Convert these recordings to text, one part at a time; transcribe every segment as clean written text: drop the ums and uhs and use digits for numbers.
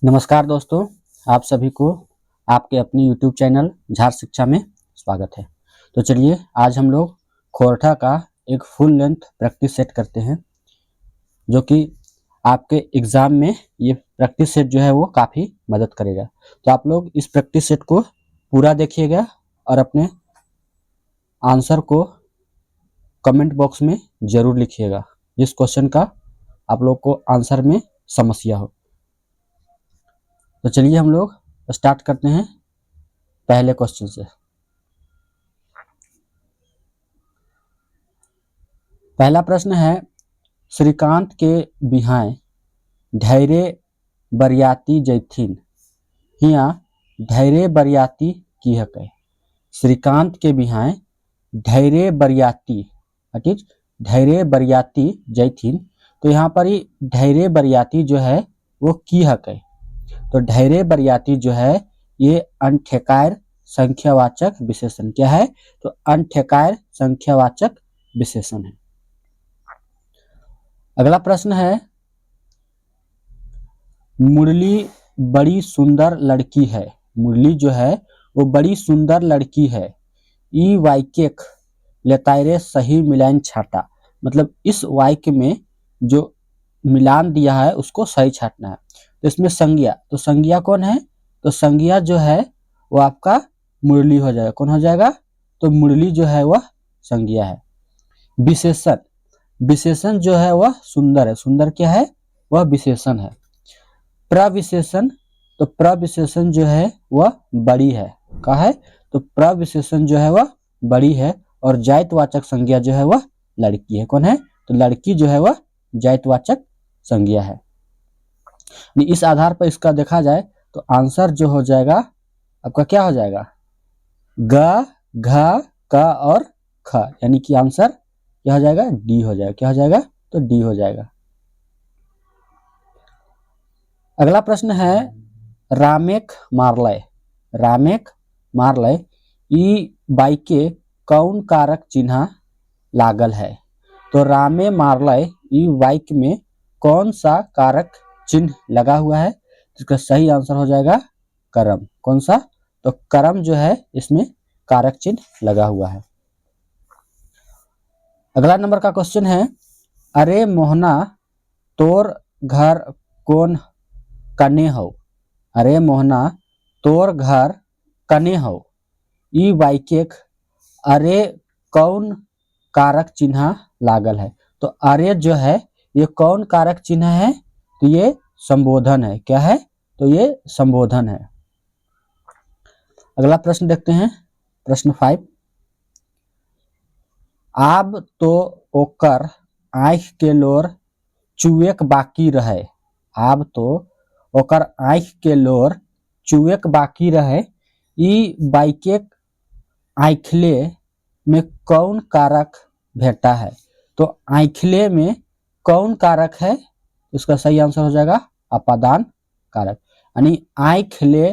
नमस्कार दोस्तों, आप सभी को आपके अपने YouTube चैनल झार शिक्षा में स्वागत है। तो चलिए आज हम लोग खोरठा का एक फुल लेंथ प्रैक्टिस सेट करते हैं, जो कि आपके एग्ज़ाम में ये प्रैक्टिस सेट जो है वो काफ़ी मदद करेगा। तो आप लोग इस प्रैक्टिस सेट को पूरा देखिएगा और अपने आंसर को कमेंट बॉक्स में ज़रूर लिखिएगा, जिस क्वेश्चन का आप लोग को आंसर में समस्या हो। तो चलिए हम लोग स्टार्ट करते हैं पहले क्वेश्चन से। पहला प्रश्न है, श्रीकांत के बिहाय ढैरे बरियाती जैथिन हिया ढैरे बरियाती की हकै। श्रीकांत के बिहाय ढैरे बरियाती ढैरे बरियाती जैथिन, तो यहाँ पर ही ढैरे बरियाती जो है वो की हकै। तो ढैरे बरियाती जो है ये अनठेकायर संख्यावाचक विशेषण क्या है? तो अनठेकायर संख्यावाचक विशेषण है। अगला प्रश्न है, मुरली बड़ी सुंदर लड़की है। मुरली जो है वो बड़ी सुंदर लड़की है। ई वाक्यक लेतायरे सही मिलान छाटा, मतलब इस वाक्य में जो मिलान दिया है उसको सही छाटना है। तो इसमें संज्ञा, तो संज्ञा कौन है? तो संज्ञा जो है वो आपका मुरली हो जाएगा। कौन हो जाएगा? तो मुरली जो है वह संज्ञा है। विशेषण, विशेषण जो है वह सुंदर है। सुंदर क्या है? वह विशेषण है। प्रविशेषण, तो प्रविशेषण जो है वह बड़ी है। का है? तो प्रविशेषण जो है वह बड़ी है। और जातिवाचक संज्ञा जो है वह लड़की है। कौन है? तो लड़की जो है वह जातिवाचक संज्ञा है। इस आधार पर इसका देखा जाए तो आंसर जो हो जाएगा आपका क्या हो जाएगा? ग, घ, क और ख, यानी कि आंसर क्या हो जाएगा? डी हो जाएगा। क्या हो जाएगा? तो डी हो जाएगा। अगला प्रश्न है, रामेक मारलय। रामेक मारलय ई बाइके कौन कारक चिन्ह लागल है। तो रामे मारलय ई वाक्य में कौन सा कारक चिन्ह लगा हुआ है? इसका सही आंसर हो जाएगा कर्म। कौन सा? तो कर्म जो है इसमें कारक चिन्ह लगा हुआ है। अगला नंबर का क्वेश्चन है, अरे मोहना तोर घर कौन कने हो। अरे मोहना तोर घर कने हो। ई वाक्यक अरे कौन कारक चिन्ह लागल है। तो अरे जो है ये कौन कारक चिन्ह है? तो ये संबोधन है। क्या है? तो ये संबोधन है। अगला प्रश्न देखते हैं, प्रश्न 5। आब तो ओकर आँख के लोर चुएक बाकी रहे। आब तो ओकर आँख के लोर चुएक बाकी रहे। ई वाक्यक आँखले में कौन कारक भेटा है। तो आँखले में कौन कारक है? उसका सही आंसर हो जाएगा अपादान कारक। यानी आँखले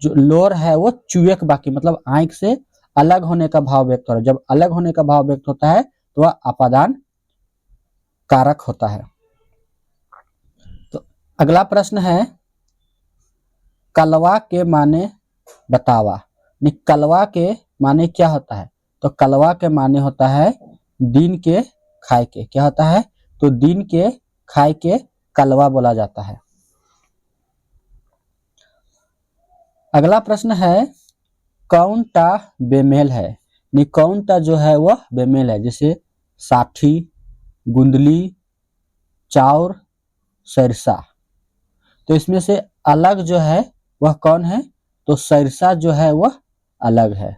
जो लोर है वो चुएक बाकी, मतलब आँख से अलग होने का भाव व्यक्त हो रहा है। जब अलग होने का भाव व्यक्त होता है तो वह अपादान कारक होता है। तो अगला प्रश्न है, कलवा के माने बतावा। कलवा के माने क्या होता है? तो कलवा के माने होता है दिन के खाए के। क्या होता है? तो दिन के खाए के कलवा बोला जाता है। अगला प्रश्न है, कौन टा बेमेल है। कौन टा जो है वह बेमेल है, जैसे साठी, गुंदली, चाउर, सरसा। तो इसमें से अलग जो है वह कौन है? तो सरसा जो है वह अलग है।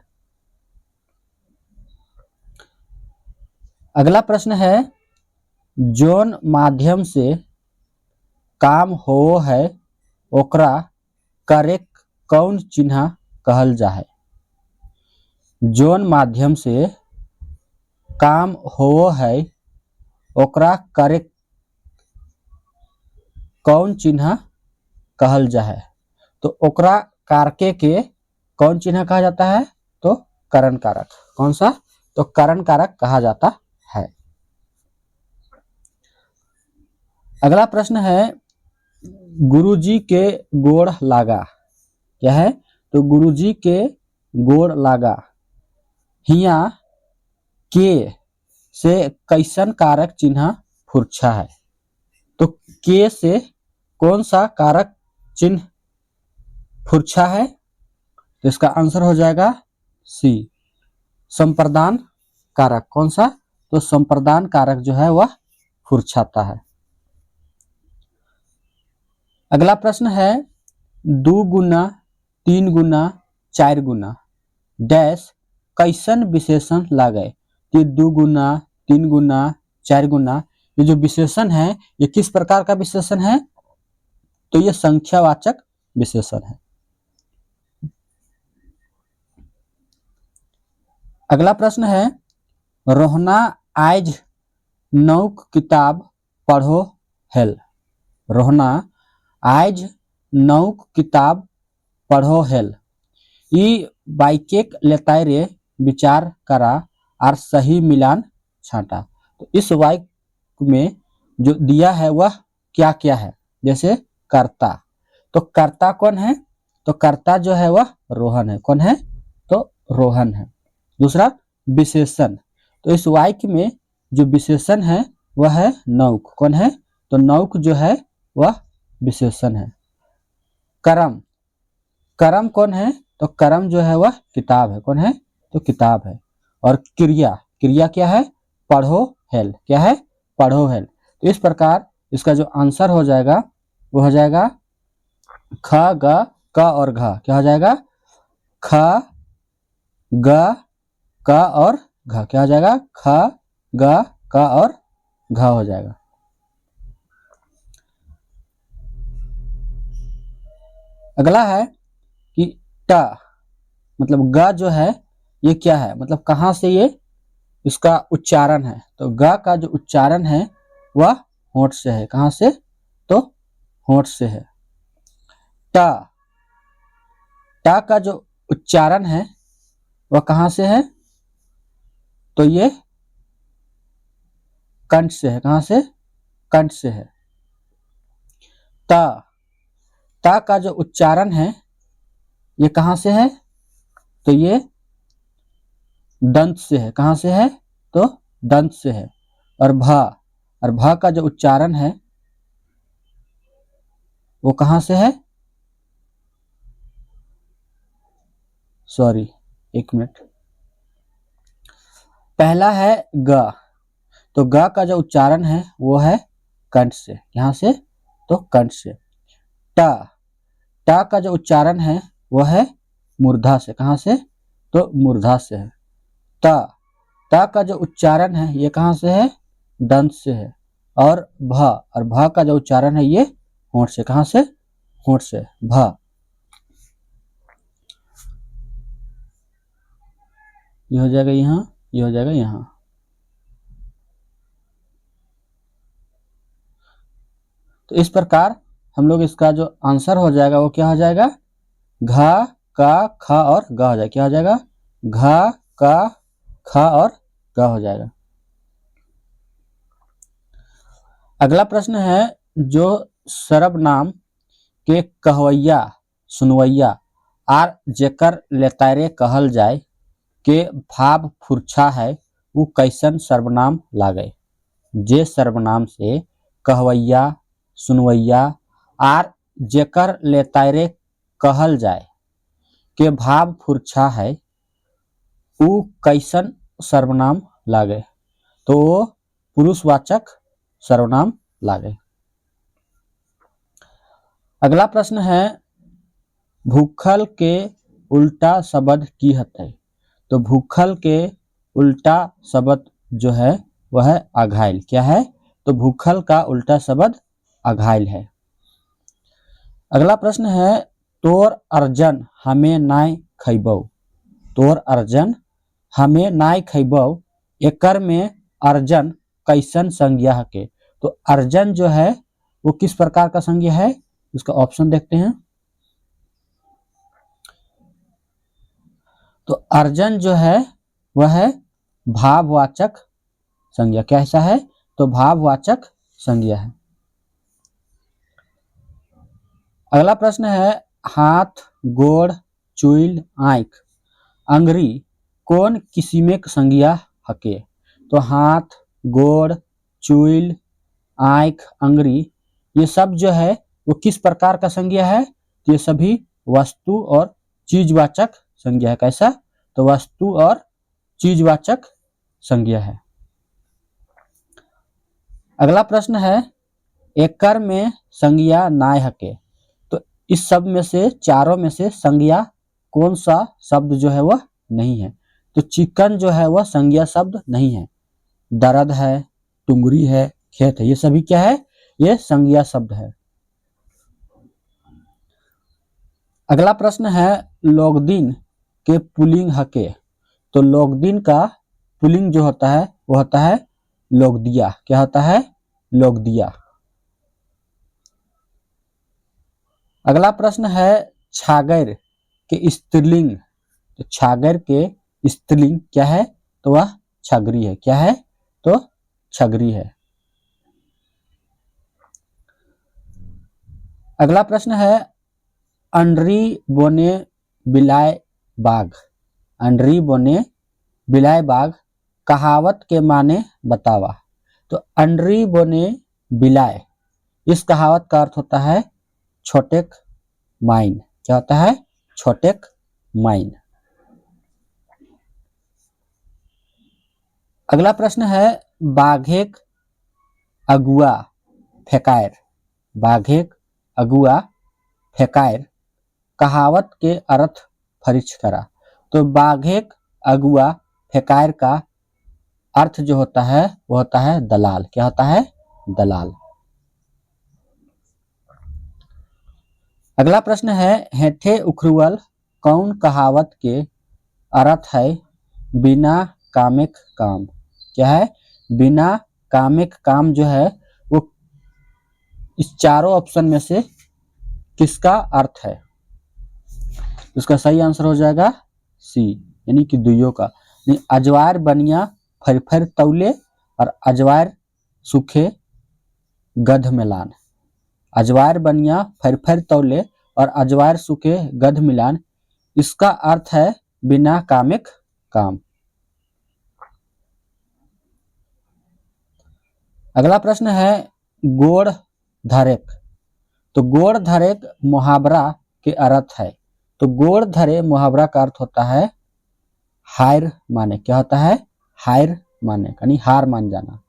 अगला प्रश्न है, जोन माध्यम से काम हो है ओकरा करे कौन चिन्ह कहल जा है। जोन माध्यम से काम हो है ओकरा करे कौन चिन्ह कहल जा है। तो ओकरा कारके के कौन चिन्ह कहा जाता है? तो करण कारक। कौन सा? तो करण कारक कहा जाता है। अगला प्रश्न है, गुरुजी के गोड़ लागा, क्या है? तो गुरुजी के गोड़ लागा। हिया के से कैसन कारक चिन्ह फुरछा है? तो के से कौन सा कारक चिन्ह फुरछा है? तो इसका आंसर हो जाएगा सी, संप्रदान कारक। कौन सा? तो संप्रदान कारक जो है वह फुरछाता है। अगला प्रश्न है 2 गुना 3 गुना 4 गुना डैश कैसन विशेषण लागे? ये 2 गुना 3 गुना 4 गुना ये जो विशेषण है ये किस प्रकार का विशेषण है? तो ये संख्यावाचक विशेषण है। अगला प्रश्न है रोहना आज नौक किताब पढ़ो हेल। रोहना आज नौक किताब पढ़ो हेल। ई वाक्य लेताय रे विचार करा और सही मिलान छांटा। तो इस वाक्य में जो दिया है वह क्या क्या है? जैसे कर्ता, तो कर्ता कौन है? तो कर्ता जो है वह रोहन है। कौन है? तो रोहन है। दूसरा विशेषण, तो इस वाक्य में जो विशेषण है वह है नौक। कौन है? तो नौक जो है वह विशेषण है। करम, करम कौन है? तो करम जो है वह किताब है। कौन है? तो किताब है। और क्रिया, क्रिया क्या है? पढ़ो हेल। क्या है? पढ़ो हेल। तो इस प्रकार इसका जो आंसर हो जाएगा वो हो जाएगा ख ग क और घ। क्या हो जाएगा? ख ग क और घ। क्या हो जाएगा? ख ग क और घ हो जाएगा। अगला है कि ट, मतलब ग जो है ये क्या है? मतलब कहाँ से ये इसका उच्चारण है? तो ग का जो उच्चारण है वह होंठ से है। कहाँ से? तो होंठ से है। ट, ट का जो उच्चारण है वह कहाँ से है? तो ये कंठ से है। कहाँ से? कंठ से है। त, त का जो उच्चारण है ये कहाँ से है? तो ये दंत से है। कहाँ से है? तो दंत से है। और भ, और भ का जो उच्चारण है वो कहाँ से है? सॉरी, एक मिनट। पहला है ग, तो ग का जो उच्चारण है वो है कंठ से। यहाँ से? तो कंठ से। ट, ट का जो उच्चारण है वो है मूर्धा से। कहाँ से? तो मूर्धा से है। त, त का जो उच्चारण है ये कहाँ से है? दंत से है। और भ, और भ का जो उच्चारण है ये होंठ से। कहाँ से? होंठ से। भ, ये हो जाएगा यहाँ, ये हो जाएगा यहाँ। तो इस प्रकार हम लोग इसका जो आंसर हो जाएगा वो क्या हो जाएगा? घ क ख और ग हो जाएगा। क्या हो जाएगा? घ क ख और ग हो जाएगा। अगला प्रश्न है जो सर्वनाम के कहवैया सुनवैया आर जेकर लेतारे कहल जाए के भाव फुरछा है वो कैसन सर्वनाम लागे? जे सर्वनाम से कहवैया सुनवैया आर जेकर लेतारे कहल जाए के भाव फुरछा है वो कैसन सर्वनाम लागे? तो पुरुषवाचक सर्वनाम लागे। अगला प्रश्न है भूखल के उल्टा शब्द की हतै? तो भूखल के उल्टा शब्द जो है वह है अघायल। क्या है? तो भूखल का उल्टा शब्द अघायल है। अगला प्रश्न है तोर अर्जन हमें नाय खैबौ। तोर अर्जन हमें नाय खैबौ एकर में अर्जन कैसन संज्ञा के? तो अर्जन जो है वो किस प्रकार का संज्ञा है? इसका ऑप्शन देखते हैं। तो अर्जन जो है वह है भाववाचक संज्ञा। कैसा है? तो भाववाचक संज्ञा है। अगला प्रश्न है हाथ, गोड़, चुइल, आंख, अंगरी कौन किसिमेक संज्ञा हके। तो हाथ, गोड़, चुइल, आंख, अंगरी ये सब जो है वो किस प्रकार का संज्ञा है। तो ये सभी वस्तु और चीजवाचक संज्ञा है। कैसा। तो वस्तु और चीजवाचक संज्ञा है। अगला प्रश्न है एकर में संज्ञा नाय हके। तो इस सब में से चारों में से संज्ञा कौन सा शब्द जो है वह नहीं है। तो चिकन जो है वह संज्ञा शब्द नहीं है। दर्द है, टुंगरी है, खेत है, ये सभी क्या है, ये संज्ञा शब्द है। अगला प्रश्न है लोगदिन के पुल्लिंग हके। तो लोगदिन का पुल्लिंग जो होता है वो होता है लोगदिया। क्या होता है, लोगदिया। अगला प्रश्न है छागर के स्त्रीलिंग। तो छागर के स्त्रीलिंग क्या है, तो वह छगरी है। क्या है, तो छगरी है। अगला प्रश्न है अंडरी बोने बिलाय बाग। अंडरी बोने बिलाय बाग कहावत के माने बतावा। तो अंडरी बोने बिलाय इस कहावत का अर्थ होता है छोटेक माइन। क्या होता है, छोटेक माइन। अगला प्रश्न है बाघेक अगुआ फेकायर। बाघेक अगुआ फेकायर कहावत के अर्थ फरिच करा। तो बाघेक अगुआ फेकायर का अर्थ जो होता है वो होता है दलाल। क्या होता है, दलाल। अगला प्रश्न है हेठे उखरुअल कौन कहावत के अर्थ है बिना कामिक काम। क्या है, बिना कामिक काम जो है वो इस चारों ऑप्शन में से किसका अर्थ है। इसका सही आंसर हो जाएगा सी, यानी कि दुइयों का। अजवार बनिया फर तौले और अजवार सूखे गध मिलान। अजवार बनिया फर तौले और अजवार सूखे गध मिलान इसका अर्थ है बिना कामिक काम। अगला प्रश्न है गोड़ धरेक। तो गोड़ धरेक मुहावरा के अर्थ है। तो गोड़ धरे मुहावरा का अर्थ होता है हार माने। क्या होता है, हार माने, यानी हार मान जाना।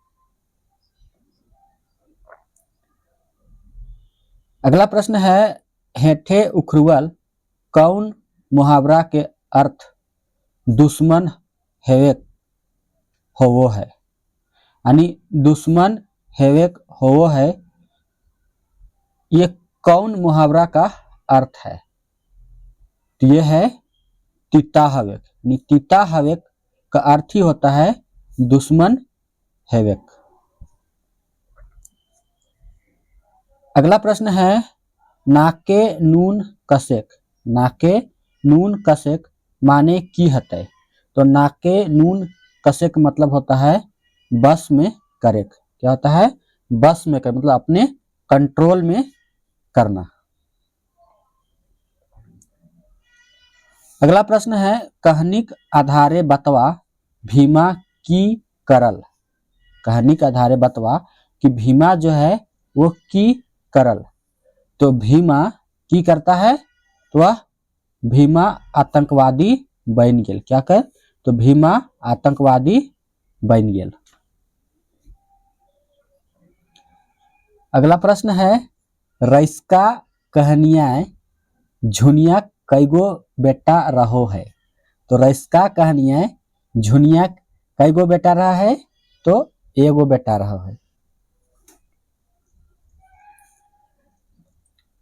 अगला प्रश्न है हेठे उखरुअल कौन मुहावरा के अर्थ दुश्मन हेवेक होवो है। यानी दुश्मन हेवेक होवो है ये कौन मुहावरा का अर्थ है। तो ये है तीता हवेक। तीता हवेक का अर्थ ही होता है दुश्मन हेवेक। अगला प्रश्न है नाके नून कसेक। नाके नून कसेक माने की हते। तो नाके नून कसेक मतलब होता है बस में करेक। क्या होता है, बस में कर मतलब अपने कंट्रोल में करना। अगला प्रश्न है कहनिक आधारे बतवा भीमा की करल। कहनिक आधारे बतवा कि भीमा जो है वो की करल। तो भीमा की करता है, तो वह भीमा आतंकवादी बन गेल। क्या कर, तो भीमा आतंकवादी बन गेल। अगला प्रश्न है रईसका कहनिया झुनिया कैगो बेटा रहो है। तो रईसका कहनिया झुनिया कैगो बेटा रहा है, तो एगो बेटा रहा है।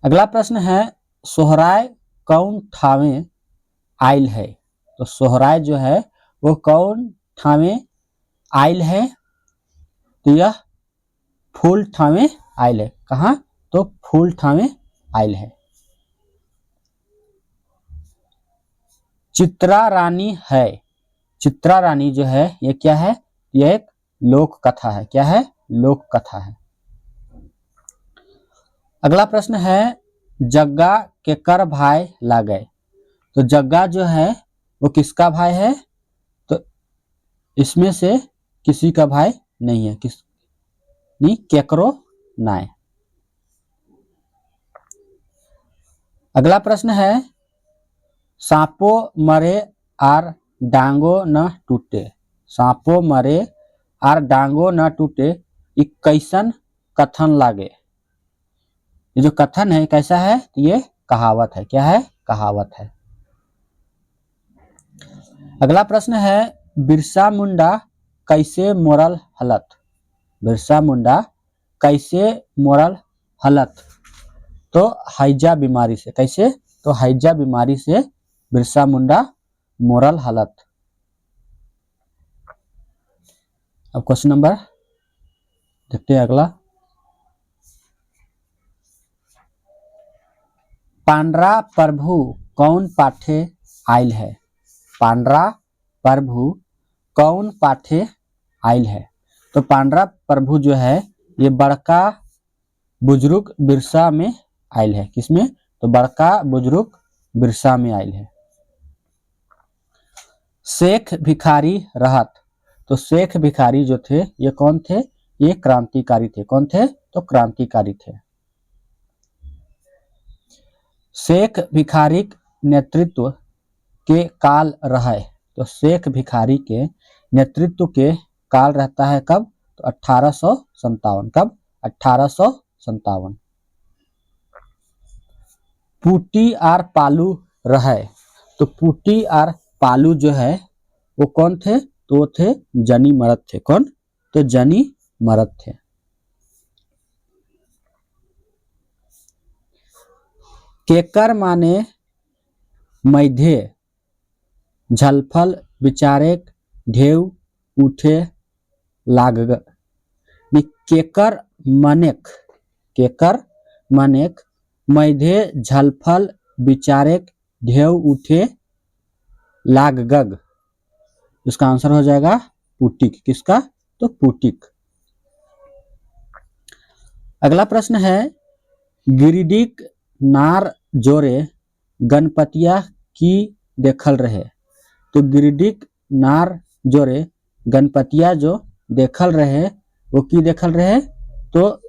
अगला प्रश्न है सोहराय कौन ठावे आयल है। तो सोहराय जो है वो कौन ठावे आयल है। तो यह फूल ठावे आयल है। कहाँ, तो फूल ठावे आयल है। चित्रा रानी है। चित्रा रानी जो है ये क्या है, यह एक लोक कथा है। क्या है, लोक कथा है। अगला प्रश्न है जग्गा केकर भाई लागे। तो जग्गा जो है वो किसका भाई है, तो इसमें से किसी का भाई नहीं है, किस नहीं केकरो नाय। अगला प्रश्न है सांपो मरे आर डांगो न टूटे। सांपो मरे आर डांगो न टूटे ये कैसन कथन लागे। ये जो कथन है कैसा है, तो ये कहावत है। क्या है, कहावत है। अगला प्रश्न है बिरसा मुंडा कैसे मोरल हलत। बिरसा मुंडा कैसे मोरल हलत, तो हैजा बीमारी से। कैसे, तो हैजा बीमारी से बिरसा मुंडा मोरल हलत। अब क्वेश्चन नंबर देखते हैं अगला। पांडरा प्रभु कौन पाठे आयल है। पांडरा प्रभु कौन पाठे आयल है, तो पांडरा प्रभु जो है ये बड़का बुजुर्ग बिरसा में आयल है। किसमें, तो बड़का बुजुर्ग बिरसा में आयल है। शेख भिखारी रहत, तो शेख भिखारी जो थे ये कौन थे, ये क्रांतिकारी थे। कौन थे, तो क्रांतिकारी थे। शेख भिखारी नेतृत्व के काल रहे, तो शेख भिखारी के नेतृत्व के काल रहता है कब, तो 1857। कब, 1857। पुटी आर पालू रहे, तो पुटी आर पालू जो है वो कौन थे, तो वो थे जनी मरद थे। कौन, तो जनी मरद थे। केकर माने मैधे झलफल विचारे ढेव उठे लागग। केकर मनेक, केकर मनेक मैधे झलफल विचारे ढेव उठे लागगग। इसका आंसर हो जाएगा पुटिक। किसका, तो पुटिक। अगला प्रश्न है गिरिडीक नार जोरे गणपतिया की देखल रहे, तो गिरिडीक नार जोरे गणपतिया जो देखल रहे वो की देखल रहे, तो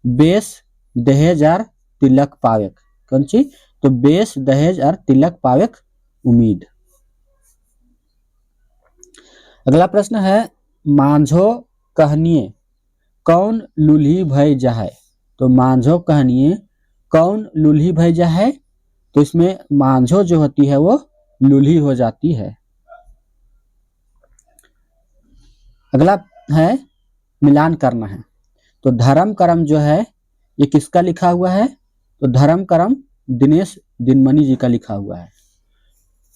बेस दहेज आर तिलक पावेक। कौन सी, तो बेस दहेज और तिलक पावेक उम्मीद। अगला प्रश्न है मांझो कहनिए कौन लूल्ही भय जाए, तो मांझो कहनिए कौन लूल्ही भय जाए, तो इसमें मांझो जो होती है वो लूल्ही हो जाती है। अगला है मिलान करना है, तो धर्म कर्म जो है ये किसका लिखा हुआ है, तो धर्म कर्म दिनेश दिनमणि जी का लिखा हुआ है।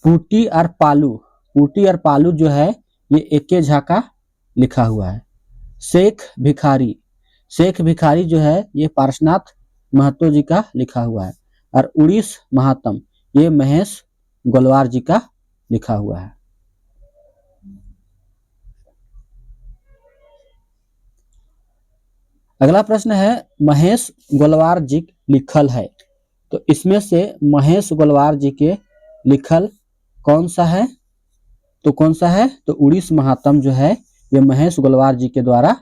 पुटी और पालू, पुटी और पालू जो है ये एके झा का लिखा हुआ है। शेख भिखारी, शेख भिखारी जो है ये पार्शनाथ महतो जी का लिखा हुआ है। और उड़ीस महात्म ये महेश गोलवार जी का लिखा हुआ है। अगला प्रश्न है महेश गोलवार जी लिखल है, तो इसमें से महेश गोलवार जी के लिखल कौन सा है, तो कौन सा है, तो उड़ीस महात्म जो है ये महेश गोलवार जी के द्वारा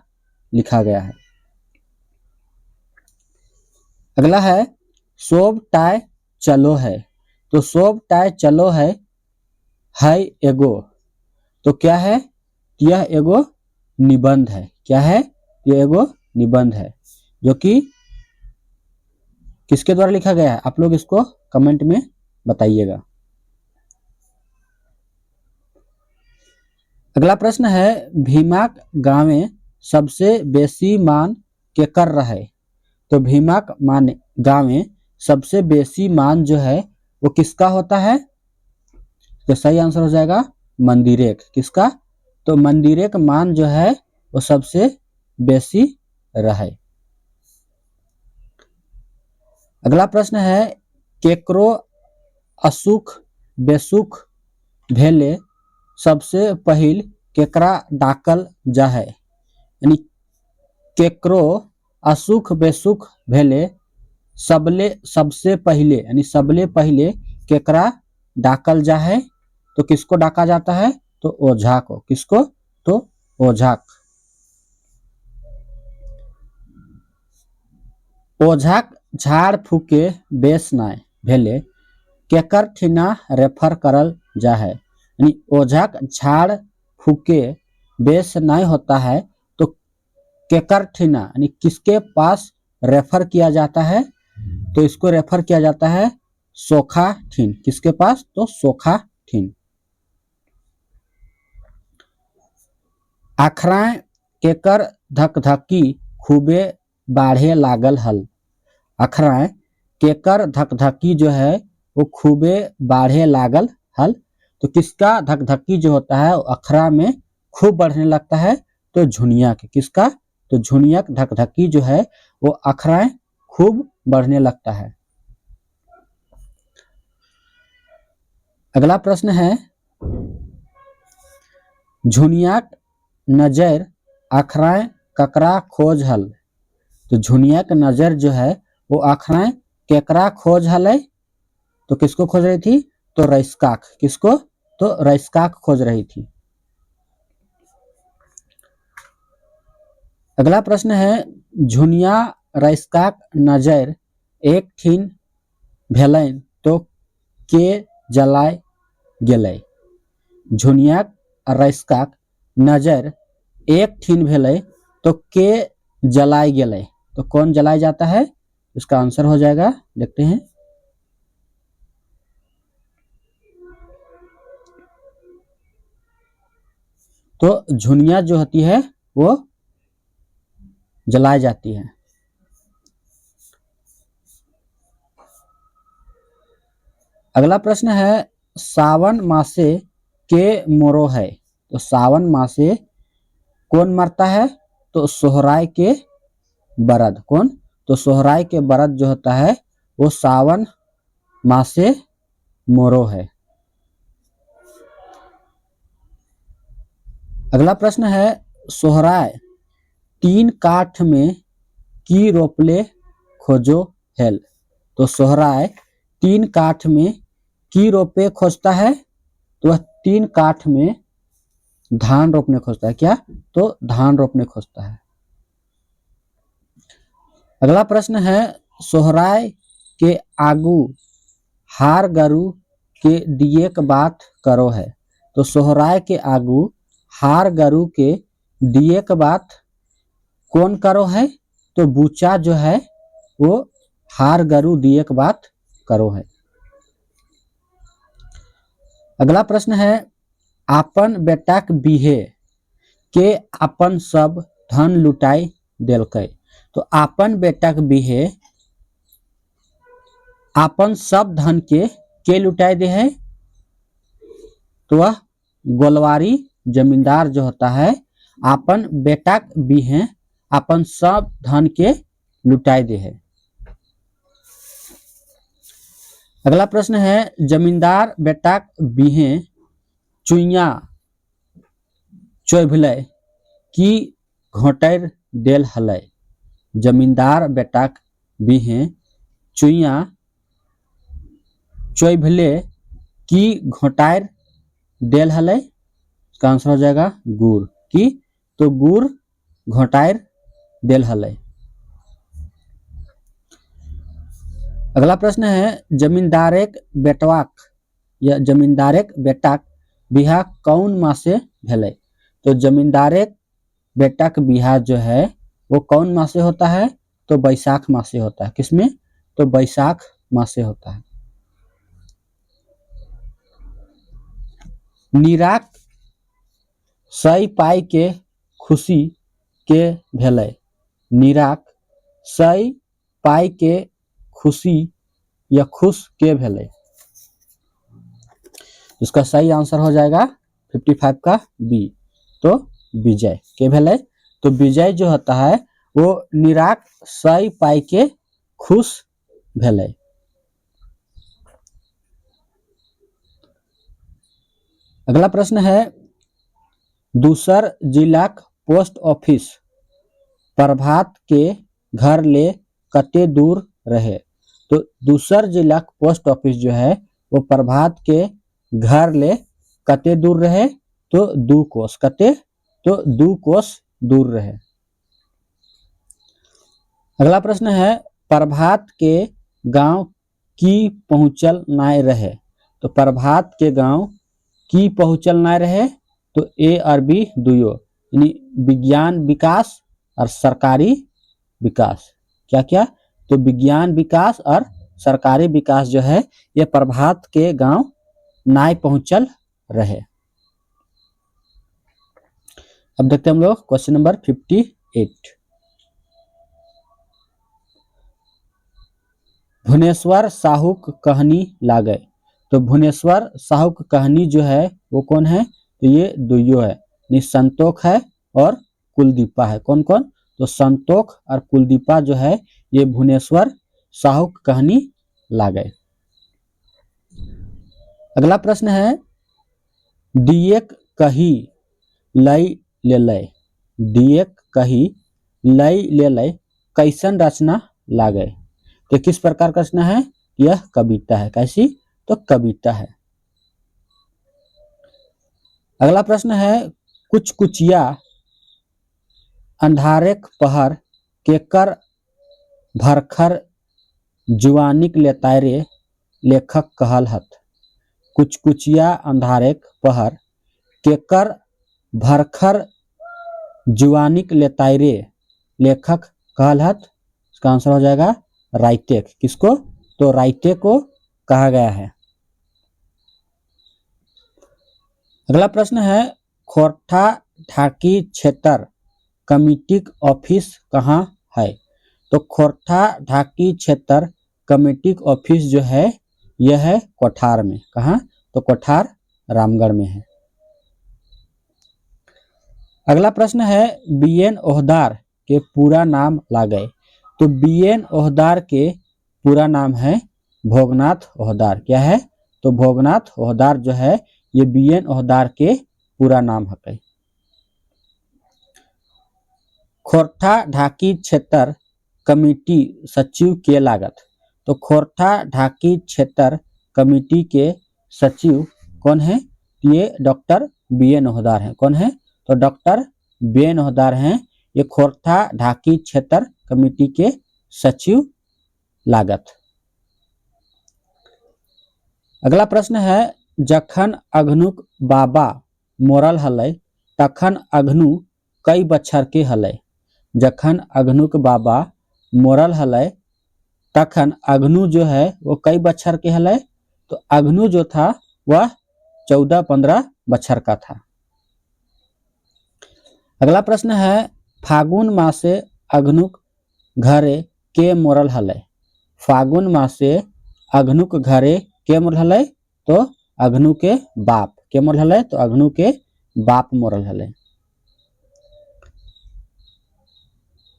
लिखा गया है। अगला है सोब टाय चलो है, तो सोब टाय चलो है एगो, तो क्या है, यह एगो निबंध है। क्या है, यह एगो निबंध है जो कि किसके द्वारा लिखा गया है, आप लोग इसको कमेंट में बताइएगा। अगला प्रश्न है भीमाक गांवे सबसे बेसी मान केकर रहे, तो भीमाक मान गांवे सबसे बेसी मान जो है वो किसका होता है, तो सही आंसर हो जाएगा मंदिरेक। किसका, तो मंदिरेक मान जो है वो सबसे बेसी रहे। अगला प्रश्न है केकरो असुख बेसुख भेले सबसे पहिल केकरा डाकल जाए, यानी केकरो असुख बेसुख भेले सबसे पहले यानी सबले पहले केकरा डाकल जा है, तो किसको डाका जाता है, तो ओझा को। किसको, तो ओझा। ओझाक झाड़ फूके बेस नाय भेले केकर ठिना रेफर करल जा है, यानी ओझाक झाड़ फूके बेस नाय होता है तो केकर ठिना यानी किसके पास रेफर किया जाता है, तो इसको रेफर किया जाता है सोखा ठिन। किसके पास, तो सोखा ठिन। आखराय केकर धकधकी खूबे बाढ़े लागल हल। अखराय केकर धकधकी जो है वो खूबे बाढ़े लागल हल, तो किसका धकधकी जो होता है वो अखरा में खूब बढ़ने लगता है, तो झुनिया के। किसका, तो झुनिया धकधकी जो है वो अखराय खूब बढ़ने लगता है। अगला प्रश्न है, झुनियाक नजर अखराय ककरा खोज हल। तो झुनियाक नजर जो है वो अखराय केकरा खोज हल, तो किसको खोज रही थी, तो रईसकाक। किसको, तो रईसकाक खोज रही थी। अगला प्रश्न है, झुनिया रईसकाक नजर एक ठिन भेलन तो के जलाय गेलै। झुनियाक रईसकाक नजर एक ठिन भेलै तो के जलाय गेलै, तो कौन जलाया जाता है, इसका आंसर हो जाएगा, देखते हैं। तो झुनिया जो होती है वो जलाई जाती है। अगला प्रश्न है, सावन मासे के मोरो है। तो सावन मासे कौन मरता है, तो सोहराय के बरद। कौन, तो सोहराय के बरद जो होता है वो सावन मासे मोरो है। अगला प्रश्न है, सोहराय तीन काठ में की रोपले खोजो हेल। तो सोहराय तीन काठ में की रोपे खोजता है, तो वह तीन काठ में धान रोपने खोजता है। क्या, तो धान रोपने खोजता है। अगला प्रश्न है, सोहराय के आगू हार गरु के दिए के बात करो है। तो सोहराय के आगू हार गरु के दिए के बात कौन करो है, तो बूचा जो है वो हार गरु दिए के बात करो है। अगला प्रश्न है, आपन बेटाक बिहे के अपन सब धन लुटाई देलकै। तो आपन बेटाक बिहे अपन सब धन के लुटाई दे है, तो वह गोलवारी जमींदार जो होता है अपन बेटाक बिहे अपन सब धन के लुटाई दे है। अगला प्रश्न है, जमींदार बेटाक बिहे चुइया चोभलै की घोटर देल हलै। जमींदार बेटाक बिहे चुइया चोभलै की घोटार देल हलै, इसका आंसर हो जाएगा गुड़। की, तो गुड़ घोटार देल हलै। अगला प्रश्न है, जमींदारेक बेटवाक या जमींदारेक बेटाक बिहा कौन मासे भेलै। तो जमींदारेक बेटाक बिहा जो है वो कौन मासे होता है, तो बैसाख मासे होता है। किसमें, तो बैसाख मासे होता है। नीराक सई पाई के खुशी के भेलै। नीराक सई पाई के खुशी या खुश के भेलै, इसका सही आंसर हो जाएगा 55 का बी, तो विजय के भेलै। तो विजय जो होता है वो नीराक सई पाई के खुश भेलै। अगला प्रश्न है, दूसर जिलाक पोस्ट ऑफिस प्रभात के घर ले कते दूर रहे। तो दूसर जिला पोस्ट ऑफिस जो है वो प्रभात के घर ले कते दूर रहे, तो 2 कोस, कते, तो 2 कोस दूर रहे। अगला प्रश्न है प्रभात के गांव की पहुंचल नाय रहे, तो प्रभात के गांव की पहुंचल नाय रहे, तो ए और बी दुयो, यानी विज्ञान विकास और सरकारी विकास। क्या क्या, तो विज्ञान विकास और सरकारी विकास जो है ये प्रभात के गांव नाय पहुंचल रहे। अब देखते हैं हम लोग क्वेश्चन नंबर 58। भुवनेश्वर साहुक कहानी लागे, तो भुवनेश्वर साहुक कहानी जो है वो कौन है, तो ये दुइयो है, संतोख है और कुलदीपा है। कौन कौन, तो संतोख और कुलदीपा जो है ये भुवनेश्वर साहुक कहानी लागे। अगला प्रश्न है दिएक कही लय ले लय, दिएक कही लय ले लय कैसन रचना लागे, तो किस प्रकार का रचना है, यह कविता है। कैसी, तो कविता है। अगला प्रश्न है कुछ कुचिया अंधारेक पहर केकर भरखर जुआनिक लेतायरे लेखक कहल हत, कुछ कुचिया अंधारेक पहर केकर भरखर जुआनिक लेतायरे लेखक कहल हत, इसका आंसर हो जाएगा राइटेक। किसको, तो राइटेक को कहा गया है। अगला प्रश्न है खोरठा ढाकी क्षेत्र कमेटी ऑफिस कहाँ है, तो खोरठा ढाकी क्षेत्र कमेटी ऑफिस जो है यह है कोठार में। कहाँ, तो कोठार रामगढ़ में है। अगला प्रश्न है बीएन ओहदार के पूरा नाम लागे, तो बीएन ओहदार के पूरा नाम है भोगनाथ ओहदार। क्या है, तो भोगनाथ ओहदार जो है ये बीएन ओहदार के पूरा नाम है। खोरठा ढाकी क्षेत्र कमेटी सचिव के लागत, तो खोरठा ढाकी क्षेत्र कमेटी के सचिव कौन है, ये डॉक्टर बीएन ओहदार हैं। कौन है, तो डॉक्टर बीएन ओहदार हैं, ये खोरठा ढाकी क्षेत्र कमेटी के सचिव लागत। अगला प्रश्न है जखन अघनुक बाबा मोरल हलै तखन अघनु कई बछर के हलै, जखन अघनुक बाबा मोरल हलै तखन अघनु जो है वो कई बछर के हलै, तो अघनु जो था वह 14-15 बछर का था। अगला प्रश्न है फागुन मासे अघनुक घरे के मोरल हलै, फागुन मासे अघनुक घरे के मोरल हलै, तो अघनु के बाप के मोरल हलै, तो अघनु के बाप मोरल हलै।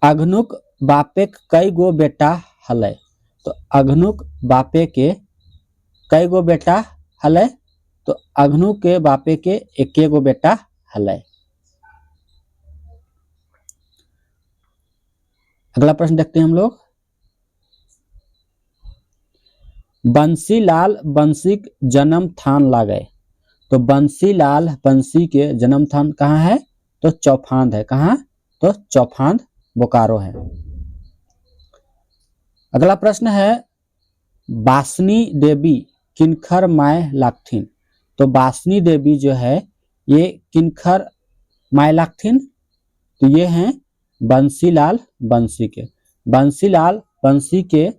अघनुक बापे कई गो बेटा हलै, तो अघनुक बापे के कई गो बेटा हलै, तो अघनु के बापे के एके गो बेटा हलै। अगला प्रश्न देखते हैं हम लोग बंसीलाल बंसी जन्म थान लागे, तो बंसीलाल बंसी के जन्म थान कहाँ है, तो चौफांद है। कहाँ, तो चौफांद बोकारो है। अगला प्रश्न है बासनी देवी किनखर माय लागथिन, तो बासनी देवी जो है ये किनखर माय लागथिन, तो ये हैं बंसीलाल बंसी के। बंसीलाल बंसी के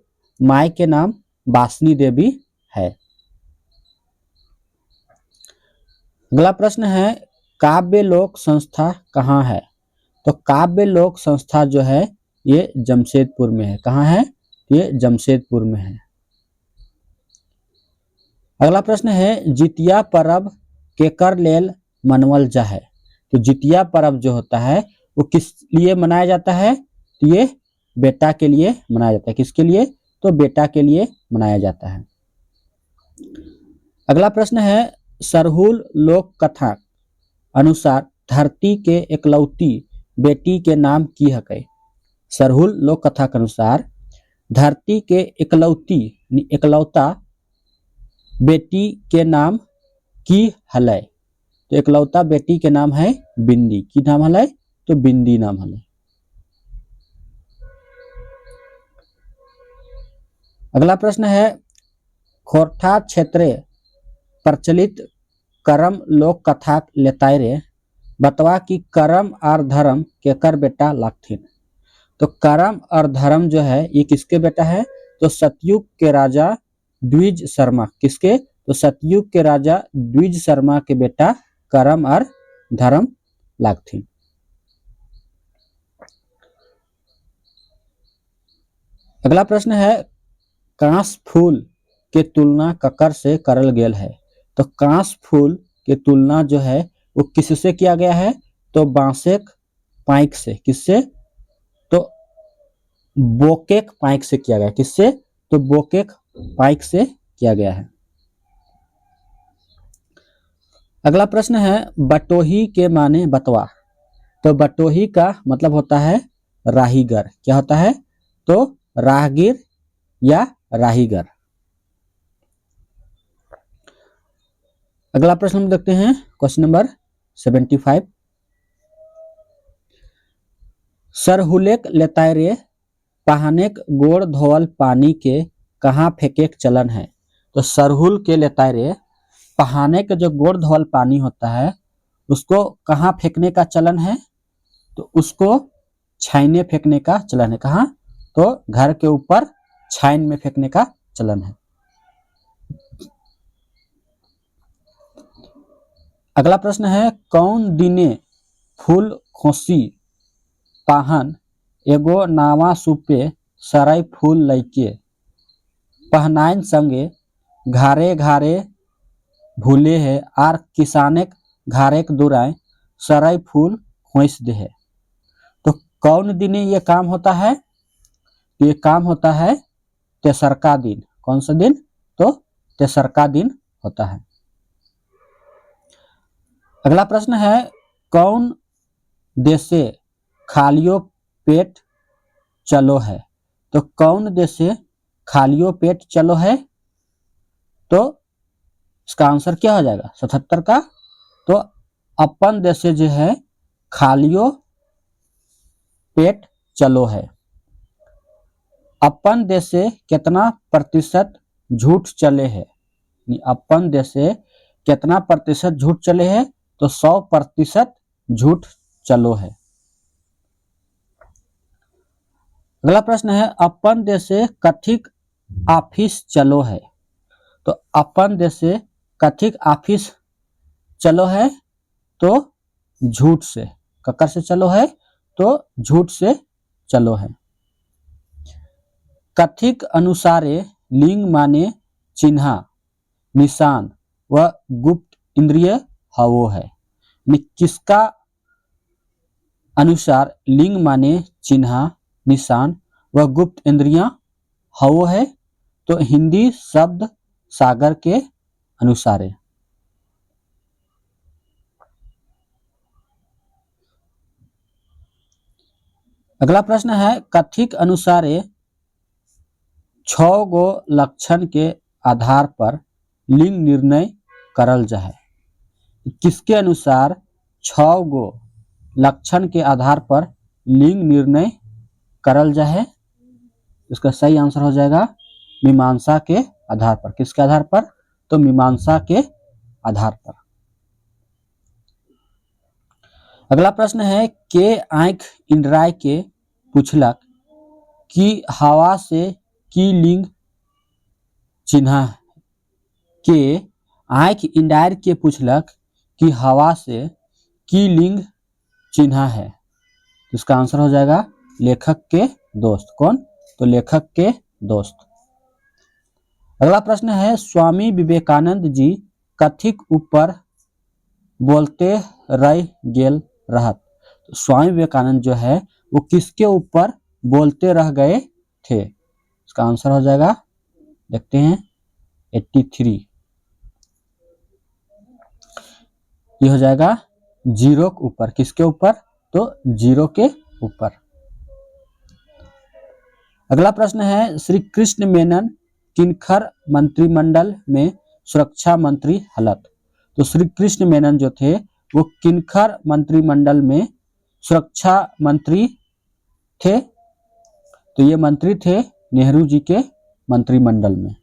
माय के नाम बासनी देवी है। अगला प्रश्न है काव्य लोक संस्था कहाँ है, तो काव्य लोक संस्था जो है ये जमशेदपुर में है। कहाँ है, ये जमशेदपुर में है। अगला प्रश्न है जितिया पर्व केकर लेल मनवल जा है, तो जितिया पर्व जो होता है वो किस लिए मनाया जाता है, तो ये बेटा के लिए मनाया जाता है। किसके लिए, तो बेटा के लिए मनाया जाता है। अगला प्रश्न है सरहुल लोक कथा अनुसार धरती के एकलौती बेटी के नाम की हकै, सरहुल लोक कथा के अनुसार धरती के इकलौता बेटी के नाम की हलै। तो इकलौता बेटी के नाम है बिंदी। की नाम हलै? तो बिंदी नाम हलै। अगला प्रश्न है खोरठा क्षेत्र प्रचलित करम लोक कथा लेताय रे बतवा की करम और धर्म केकर बेटा लागथिन। तो करम और धर्म जो है ये किसके बेटा है? तो सतयुग के राजा द्विज शर्मा। किसके? तो सतयुग के राजा द्विज शर्मा के बेटा करम और धर्म लागथिन। अगला प्रश्न है कांस फूल के तुलना ककर से करल गेल है। तो कांस फूल के तुलना जो है वो किससे किया गया है? तो बांसेक पाइक से। किससे? तो बोकेक पाइक से किया गया। किससे? तो बोकेक पाइक से किया गया है। अगला प्रश्न है बटोही के माने बतवा। तो बटोही का मतलब होता है राहीगर। क्या होता है? तो राहगीर या राहीगर। अगला प्रश्न हम देखते हैं क्वेश्चन नंबर 75। सरहुलेक लेताय रे पहानेक गोड़ धोवल पानी के कहाँ फेंके चलन है। तो सरहुल के लेताय रे पहाने के जो गोड़ धोवल पानी होता है उसको कहाँ फेंकने का चलन है? तो उसको छाइने फेंकने का चलन है। कहाँ? तो घर के ऊपर छाइन में फेंकने का चलन है। अगला प्रश्न है कौन दिने फूल खोसी पाहन एगो नावा सुपे सराय फूल लैके पहनाइन संगे घारे घारे भूले है आर किसानेक घारेक दुराय सराय फूल खोस दे है। तो कौन दिने ये काम होता है? ये काम होता है तेसरका दिन। कौन सा दिन? तो तेसरका दिन होता है। अगला प्रश्न है कौन देशे खालियो पेट चलो है। तो कौन देशे खालियो पेट चलो है? तो इसका आंसर क्या हो जाएगा 77 का? तो अपन देशे जो है खालियो पेट चलो है। अपन देशे कितना प्रतिशत झूठ चले है? अपन देशे कितना प्रतिशत झूठ चले है? तो 100% झूठ चलो है। अगला प्रश्न है अपन देशे कथिक ऑफिस चलो है। तो अपन देशे कथिक ऑफिस चलो है? तो झूठ से। ककर से चलो है? तो झूठ से चलो है। कथिक अनुसारे लिंग माने चिन्ह निशान व गुप्त इंद्रिय हवो है। किसका अनुसार लिंग माने चिन्ह निशान व गुप्त इंद्रियां हवो है? तो हिंदी शब्द सागर के अनुसार है। अगला प्रश्न है कथिक अनुसार 6 गो लक्षण के आधार पर लिंग निर्णय करल जाए। किसके अनुसार 6 गो लक्षण के आधार पर लिंग निर्णय करल जाए? इसका सही आंसर हो जाएगा मीमांसा के आधार पर। किसके आधार पर? तो मीमांसा के आधार पर। अगला प्रश्न है के आंख इंद्राय के पूछलक कि हवा से की लिंग चिन्ह के आंख इंद्राय के पूछलक कि हवा से की लिंग चिन्ह है। इसका आंसर हो जाएगा लेखक के दोस्त। कौन? तो लेखक के दोस्त। अगला प्रश्न है स्वामी विवेकानंद जी कथिक ऊपर बोलते रह गेल रहत। तो स्वामी विवेकानंद जो है वो किसके ऊपर बोलते रह गए थे? इसका आंसर हो जाएगा देखते हैं 83। ये हो जाएगा जीरो के ऊपर। किसके ऊपर? तो जीरो के ऊपर। अगला प्रश्न है, श्री कृष्ण मेनन किनखर मंत्रिमंडल में सुरक्षा मंत्री हलत। तो श्री कृष्ण मेनन जो थे वो किनखर मंत्रिमंडल में सुरक्षा मंत्री थे। तो ये मंत्री थे नेहरू जी के मंत्रिमंडल में।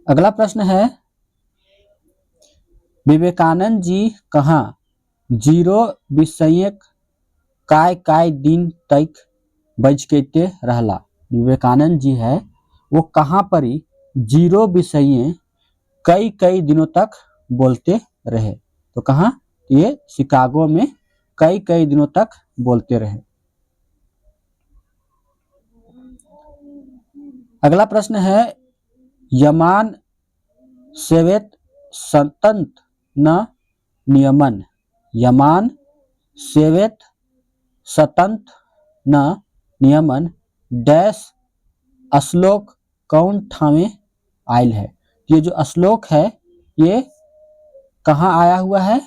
अगला प्रश्न है, विवेकानंद जी कहाँ जीरो विषयक काय काय दिन तक बजकते रहला। विवेकानंद जी है वो कहाँ पर ही जीरो विषय कई कई दिनों तक बोलते रहे। तो कहाँ, ये शिकागो में कई कई दिनों तक बोलते रहे। अगला प्रश्न है, यमान सेवेत संतंत न नियमन। यमान सेवेत सतंत न नियमन डैश श्लोक कौन ठामे आयल है। ये जो श्लोक है ये कहाँ आया हुआ है?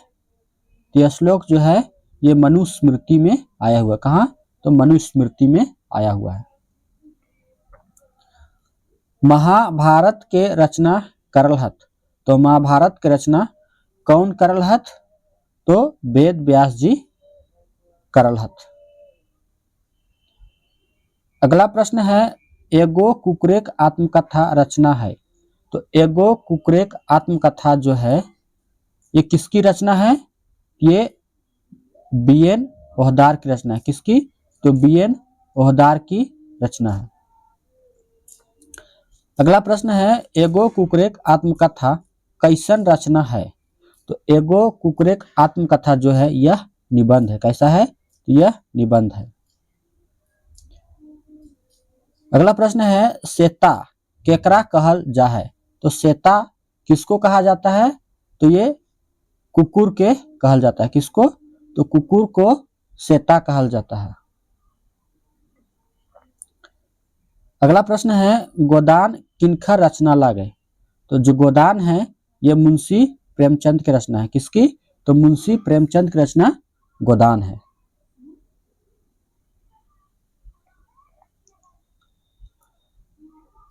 ये श्लोक जो है ये मनुस्मृति में आया हुआ है। कहाँ? तो मनुस्मृति में आया हुआ है। महाभारत के रचना करल हत। तो महाभारत के रचना कौन करल हत? तो वेद व्यास जी करल हत। अगला प्रश्न है, एगो कुकरेक आत्मकथा रचना है। तो एगो कुकरेक आत्मकथा जो है ये किसकी रचना है? ये बीएन ओहदार की रचना है। किसकी? तो बीएन ओहदार की रचना है। अगला प्रश्न है, एगो कुकरेक आत्मकथा कैसन रचना है। तो एगो कुकरेक आत्मकथा जो है यह निबंध है। कैसा है? यह निबंध है। अगला प्रश्न है, सेता केकरा कहल जा है। तो सेता किसको कहा जाता है? तो ये कुकुर के कहल जाता है। किसको? तो कुकुर को सेता कहल जाता है। अगला प्रश्न है, गोदान किनखर रचना लागे। तो जो गोदान है ये मुंशी प्रेमचंद की रचना है। किसकी? तो मुंशी प्रेमचंद की रचना गोदान है।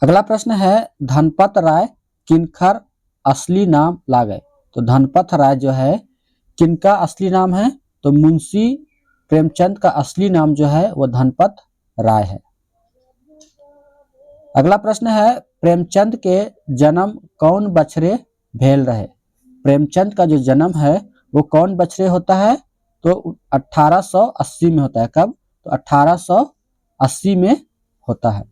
अगला प्रश्न है, धनपत राय किनखर असली नाम लागे। तो धनपत राय जो है किनका असली नाम है? तो मुंशी प्रेमचंद का असली नाम जो है वो धनपत राय है। अगला प्रश्न है, प्रेमचंद के जन्म कौन बछरे भेल रहे। प्रेमचंद का जो जन्म है वो कौन बछरे होता है? तो 1880 में होता है। कब? तो 1880 में होता है।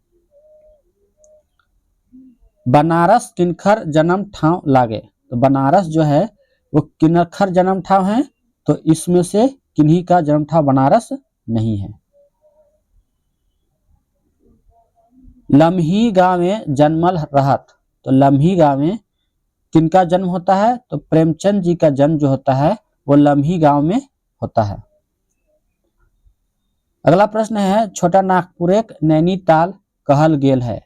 बनारस किनखर जन्म ठाव लागे। तो बनारस जो है वो किनखर जन्म ठाव है। तो इसमें से किन्हीं का जन्म ठाव बनारस नहीं है। लम्ही गांव में जन्मल रहत। तो लम्ही गांव में किनका जन्म होता है? तो प्रेमचंद जी का जन्म जो होता है वो लम्ही गांव में होता है। अगला प्रश्न है, छोटा नागपुर एक नैनीताल कहल गेल है।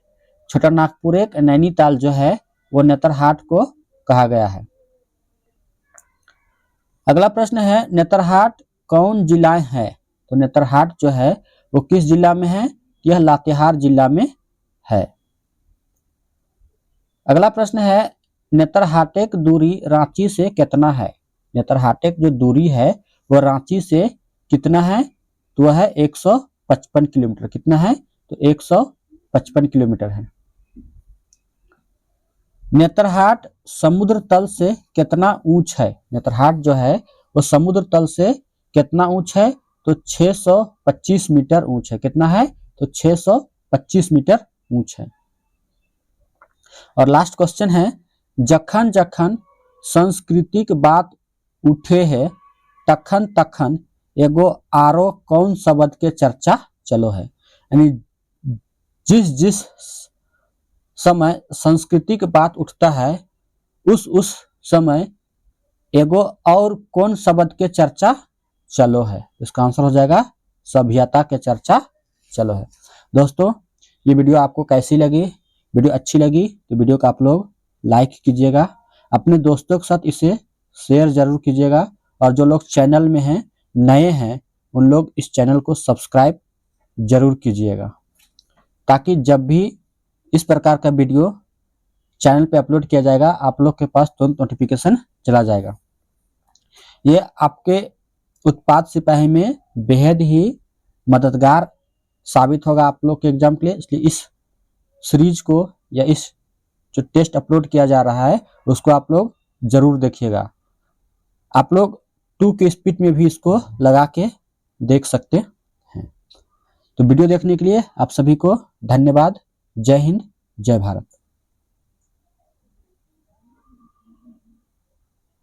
छोटा नागपुर एक नैनीताल जो है वो नेतरहाट को कहा गया है। अगला प्रश्न है, नेतरहाट कौन जिला है। तो नेतरहाट जो है वो किस जिला में है? यह लातेहार जिला में है। अगला प्रश्न है, नेतरहाटेक दूरी रांची से कितना है। नेतरहाटेक जो दूरी है वो रांची से कितना है? तो वह है 155 किलोमीटर। कितना है? तो 155 किलोमीटर है। नेतरहाट समुद्र तल से कितना ऊंच है। नेतरहाट जो है वो समुद्र तल से कितना ऊंच है? तो 625 मीटर ऊंच है। कितना है? तो 625 मीटर ऊंच है। और लास्ट क्वेश्चन है, जखन जखन संस्कृतिक बात उठे है तखन तखन एगो आरो कौन शब्द के चर्चा चलो है। यानी जिस जिस समय संस्कृति की बात उठता है उस समय एगो और कौन शब्द के चर्चा चलो है। इसका आंसर हो जाएगा सभ्यता के चर्चा चलो है। दोस्तों ये वीडियो आपको कैसी लगी? वीडियो अच्छी लगी तो वीडियो को आप लोग लाइक कीजिएगा, अपने दोस्तों के साथ इसे शेयर जरूर कीजिएगा, और जो लोग चैनल में हैं नए हैं उन लोग इस चैनल को सब्सक्राइब जरूर कीजिएगा, ताकि जब भी इस प्रकार का वीडियो चैनल पे अपलोड किया जाएगा आप लोग के पास तुरंत नोटिफिकेशन चला जाएगा। ये आपके उत्पाद सिपाही में बेहद ही मददगार साबित होगा आप लोग के एग्जाम के लिए, इसलिए इस सीरीज को या इस जो टेस्ट अपलोड किया जा रहा है उसको आप लोग जरूर देखिएगा। आप लोग 2 के स्पीड में भी इसको लगा के देख सकते हैं। तो वीडियो देखने के लिए आप सभी को धन्यवाद। जय हिंद, जय भारत।